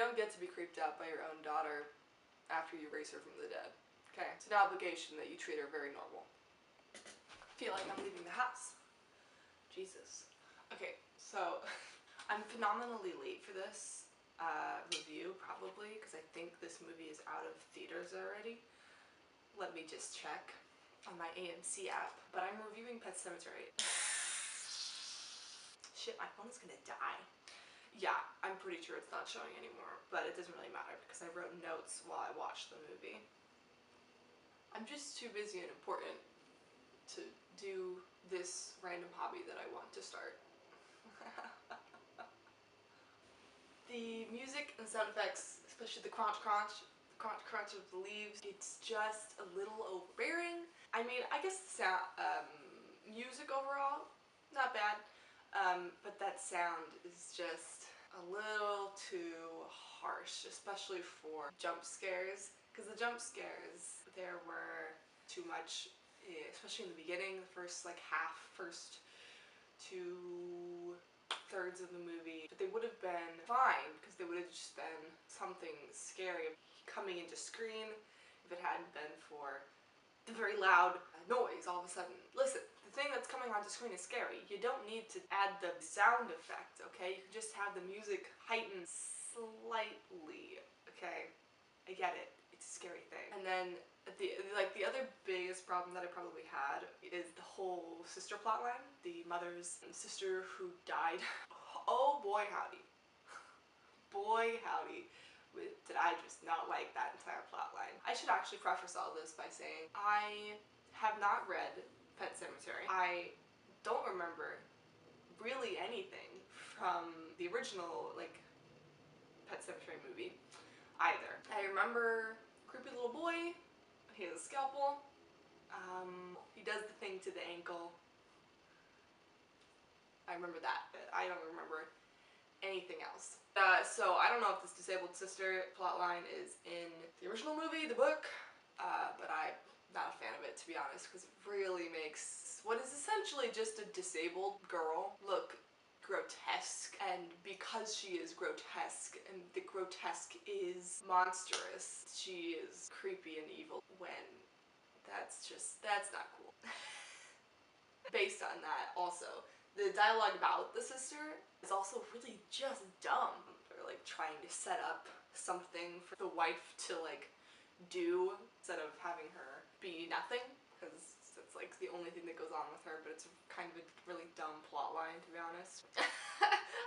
don't get to be creeped out by your own daughter after you raise her from the dead. Okay? It's an obligation that you treat her very normal. I feel like I'm leaving the house. Jesus. Okay, so I'm phenomenally late for this review, probably, because I think this movie is out of theaters already. Let me just check on my AMC app. But I'm reviewing Pet Sematary. Shit, my phone is gonna die. Yeah, I'm pretty sure it's not showing anymore, but it doesn't really matter because I wrote notes while I watched the movie. I'm just too busy and important to do this random hobby that I want to start. The music and sound effects, especially the crunch of the leaves, it's just a little overbearing. I mean, I guess the sound, music overall, not bad, but that sound is just a little too harsh, especially for jump scares, because the jump scares, there were too much, especially in the beginning, the first like first 2/3 of the movie, but they would have been fine because they would have just been something scary coming into screen if it hadn't been for the very loud noise all of a sudden. Listen, the thing that's coming onto screen is scary. You don't need to add the sound effect, okay? You can just have the music heightened slightly, okay? I get it. It's a scary thing. And then the other biggest problem that I probably had is the whole sister plotline. The mother's sister who died. Oh boy howdy. Boy howdy. Did I just not like that entire plotline. I should actually preface all this by saying I have not read Pet Sematary. I don't remember really anything from the original like Pet Sematary movie either. I remember creepy little boy, he has a scalpel, he does the thing to the ankle. I remember that, but I don't remember anything else. So I don't know if this disabled sister plotline is in the original movie, the book, but I'm not a fan of it, to be honest, because it really makes what is essentially just a disabled girl look grotesque, and because she is grotesque and the grotesque is monstrous, she is creepy and evil when that's not cool. Based on that, also, the dialogue about the sister is also really just dumb. They're like trying to set up something for the wife to like do instead of having her be nothing, because it's like the only thing that goes on with her, but it's kind of a really dumb plot line, to be honest.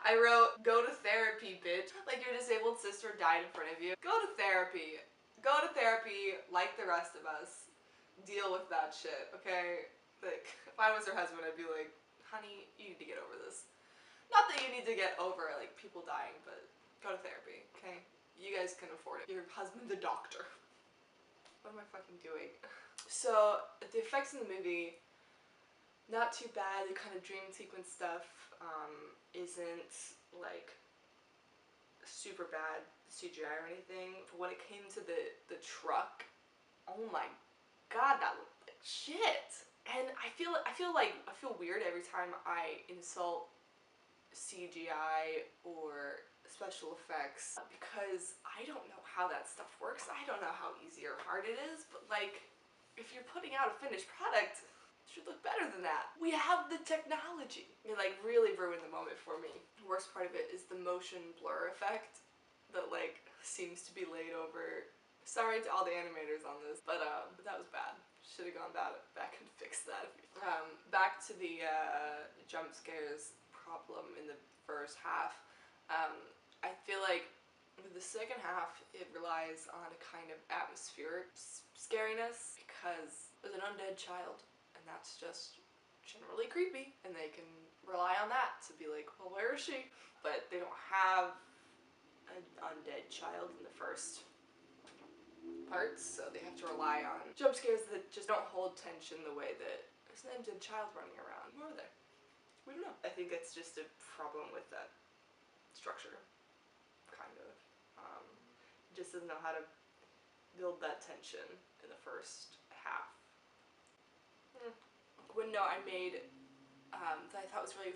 I wrote, go to therapy, bitch. Like, your disabled sister died in front of you. Go to therapy. Go to therapy like the rest of us. Deal with that shit, okay? Like, if I was her husband, I'd be like, honey, you need to get over this. Not that you need to get over, like, people dying, but go to therapy, okay? You guys can afford it. Your husband's a doctor. What am I fucking doing? So, the effects in the movie, not too bad. The kind of dream sequence stuff isn't, like, super bad CGI or anything. But when it came to the truck, oh my god, that looked like shit! And I feel weird every time I insult CGI or special effects because I don't know how that stuff works. I don't know how easy or hard it is, but like, if you're putting out a finished product, it should look better than that. We have the technology. It like really ruined the moment for me. The worst part of it is the motion blur effect that like seems to be laid over. Sorry to all the animators on this, but that was bad. Should have gone back and fixed that. Back to the jump scares problem in the first half. I feel like with the second half, it relies on a kind of atmospheric scariness because there's an undead child, and that's just generally creepy, and they can rely on that to be like, well, where is she? But they don't have an undead child in the first parts, so they have to rely on jump scares that just don't hold tension the way that there's an undead child running around. Who are they? We don't know. I think it's just a problem with that structure, kind of. It just doesn't know how to build that tension in the first half. One note I made that I thought was really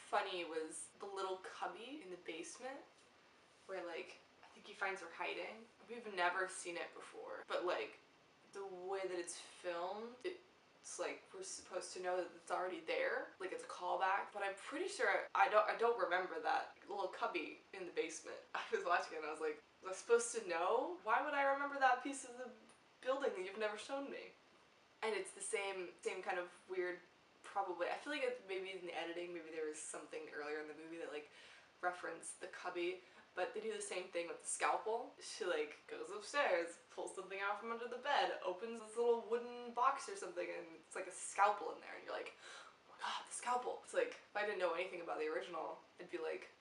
funny was the little cubby in the basement. where like I think he finds her hiding. We've never seen it before, but like the way that it's filmed, it's like we're supposed to know that it's already there, like it's a callback. But I'm pretty sure I don't remember that little cubby in the basement. I was watching it and I was like, was I supposed to know? Why would I remember that piece of the building that you've never shown me? And it's the same kind of weird. Probably, I feel like it's maybe in the editing, maybe there was something earlier in the movie that like referenced the cubby, but they do the same thing with the scalpel. She like goes upstairs, pulls something out from under the bed, opens this little wooden box or something, and it's like a scalpel in there, and you're like, oh my god, the scalpel. It's like, if I didn't know anything about the original, I'd be like,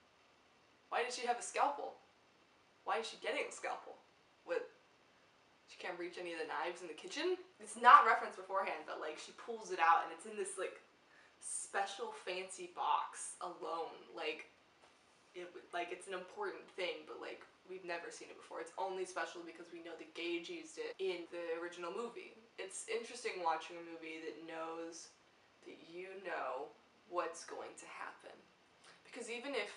why did she have a scalpel? Why is she getting a scalpel? What? She can't reach any of the knives in the kitchen? It's not referenced beforehand, but like she pulls it out and it's in this like special fancy box alone. Like it's an important thing, but like we've never seen it before. It's only special because we know that Gage used it in the original movie. It's interesting watching a movie that knows that you know what's going to happen. Because even if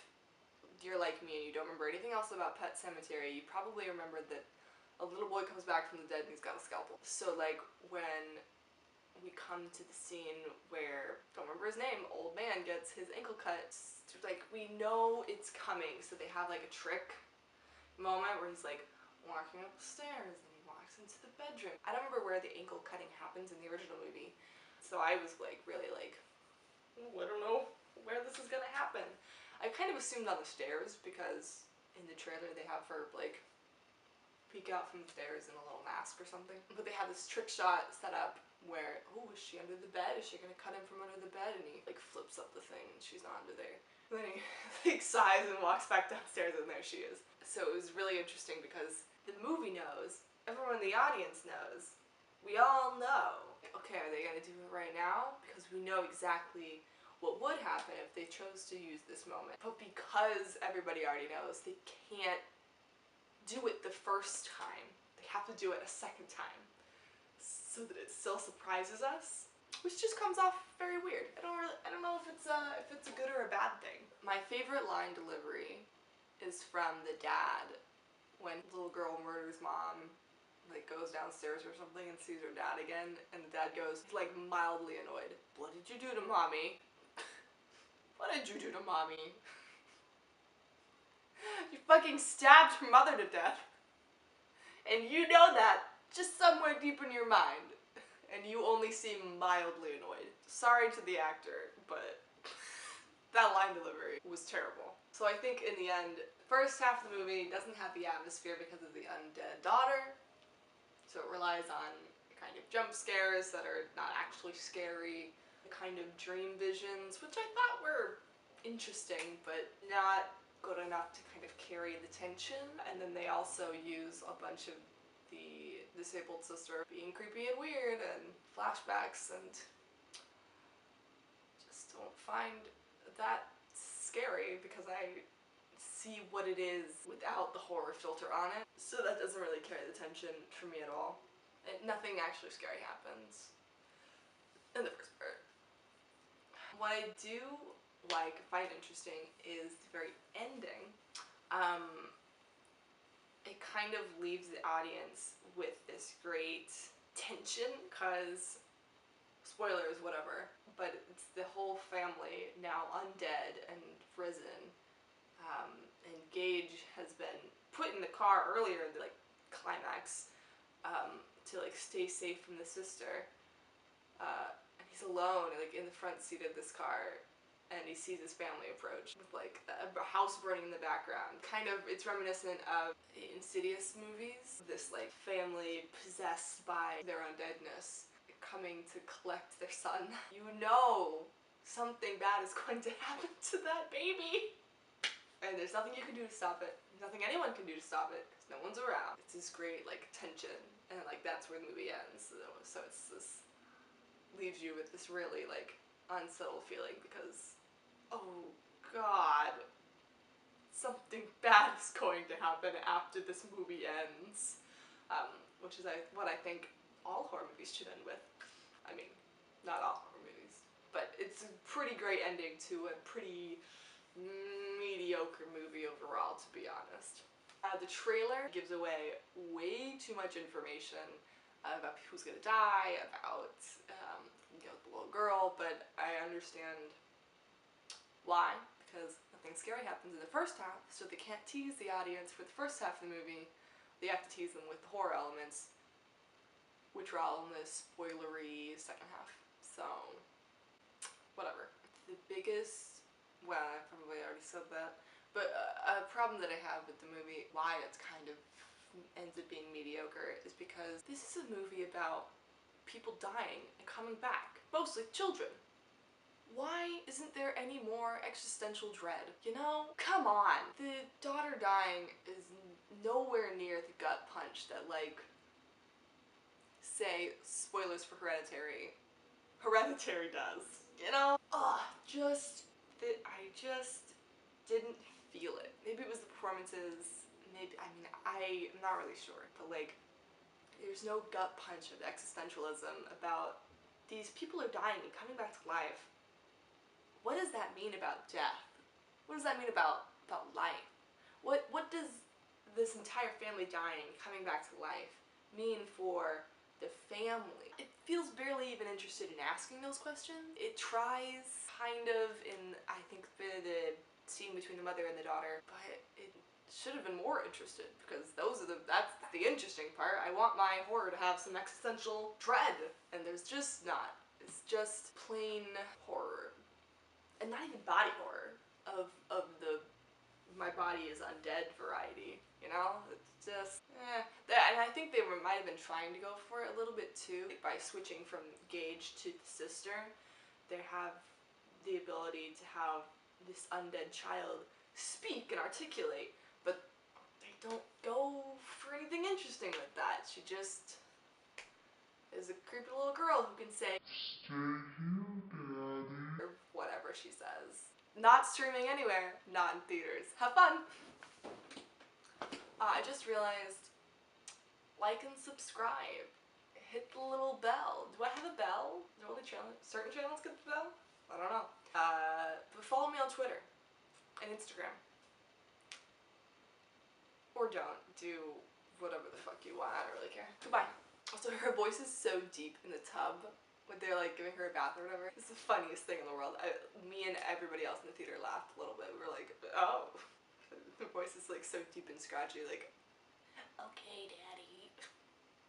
you're like me and you don't remember anything else about Pet Sematary, you probably remember that a little boy comes back from the dead and he's got a scalpel. So like when we come to the scene where, don't remember his name, old man gets his ankle cut, like we know it's coming, so they have like a trick moment where he's like walking up the stairs and he walks into the bedroom. I don't remember where the ankle cutting happens in the original movie, so I was like really like, oh, I don't know where this is gonna happen. I kind of assumed on the stairs because in the trailer they have her like peek out from the stairs in a little mask or something. But they have this trick shot set up where, oh, is she under the bed? Is she gonna cut him from under the bed? And he like flips up the thing and she's not under there. And then he like sighs and walks back downstairs and there she is. So it was really interesting because the movie knows, everyone in the audience knows, we all know. Okay, are they gonna do it right now? Because we know exactly what would happen if they chose to use this moment. But because everybody already knows, they can't do it the first time. They have to do it a second time so that it still surprises us, which just comes off very weird. I don't know if it's a good or a bad thing. My favorite line delivery is from the dad when the little girl murders mom, like goes downstairs or something and sees her dad again, and the dad goes like mildly annoyed. What did you do to mommy? What did you do to mommy? You fucking stabbed her mother to death. And you know that just somewhere deep in your mind. And you only seem mildly annoyed. Sorry to the actor, but that line delivery was terrible. So I think in the end, the first half of the movie doesn't have the atmosphere because of the undead daughter. So it relies on kind of jump scares that are not actually scary, kind of dream visions, which I thought were interesting, but not good enough to kind of carry the tension. And then they also use a bunch of the disabled sister being creepy and weird and flashbacks, and just don't find that scary because I see what it is without the horror filter on it. So that doesn't really carry the tension for me at all. And nothing actually scary happens in the first part. What I do find interesting is the very ending. It kind of leaves the audience with this great tension because, spoilers, whatever, but it's the whole family now undead and risen. And Gage has been put in the car earlier in the climax to stay safe from the sister. And he's alone in the front seat of this car, and he sees his family approach with a house burning in the background. Kind of, it's reminiscent of Insidious movies. This family possessed by their undeadness coming to collect their son. You know something bad is going to happen to that baby. And there's nothing you can do to stop it. There's nothing anyone can do to stop it because no one's around. It's this great tension, and that's where the movie ends. So it's this leaves you with this really unsettled feeling because, oh god, something bad is going to happen after this movie ends, which is what I think all horror movies should end with. I mean, not all horror movies, but it's a pretty great ending to a pretty mediocre movie overall, to be honest. The trailer gives away way too much information about who's gonna die, about the little girl, but I understand why, because nothing scary happens in the first half, so they can't tease the audience for the first half of the movie. They have to tease them with the horror elements, which are all in the spoilery second half. So, whatever. The biggest, well, I probably already said that, but a problem that I have with the movie, why it's kind of ends up being mediocre, is because this is a movie about people dying and coming back, mostly children. Why isn't there any more existential dread? You know? Come on! The daughter dying is nowhere near the gut punch that, like, say, spoilers for Hereditary does. You know? Ugh, I just didn't feel it. Maybe it was the performances, maybe, I mean, I'm not really sure, but like, there's no gut punch of existentialism about these people are dying and coming back to life. What does that mean about death? What does that mean about life? What does this entire family dying, coming back to life, mean for the family? It feels barely even interested in asking those questions. It tries, kind of, in, I think, the scene between the mother and the daughter, but it should have been more interested, because that's the interesting part. I want my horror to have some existential dread, and there's just not. It's just plain horror. And not even body horror of the my body is undead variety, you know? It's just, and I think they might have been trying to go for it a little bit too. Like, by switching from Gage to the sister, they have the ability to have this undead child speak and articulate, but they don't go for anything interesting with that. She just is a creepy little girl who can say, "Stay here, Daddy," or whatever she says. Not streaming anywhere, not in theaters. Have fun! I just realized, like and subscribe. Hit the little bell. Do I have a bell? Do only certain channels get the bell? I don't know. But follow me on Twitter and Instagram. Or don't. Do whatever the fuck you want. I don't really care. Goodbye. Also, her voice is so deep in the tub when they're like giving her a bath or whatever. It's the funniest thing in the world. Me and everybody else in the theater laughed a little bit. We were like, oh. Her voice is like so deep and scratchy, like, okay, Dad.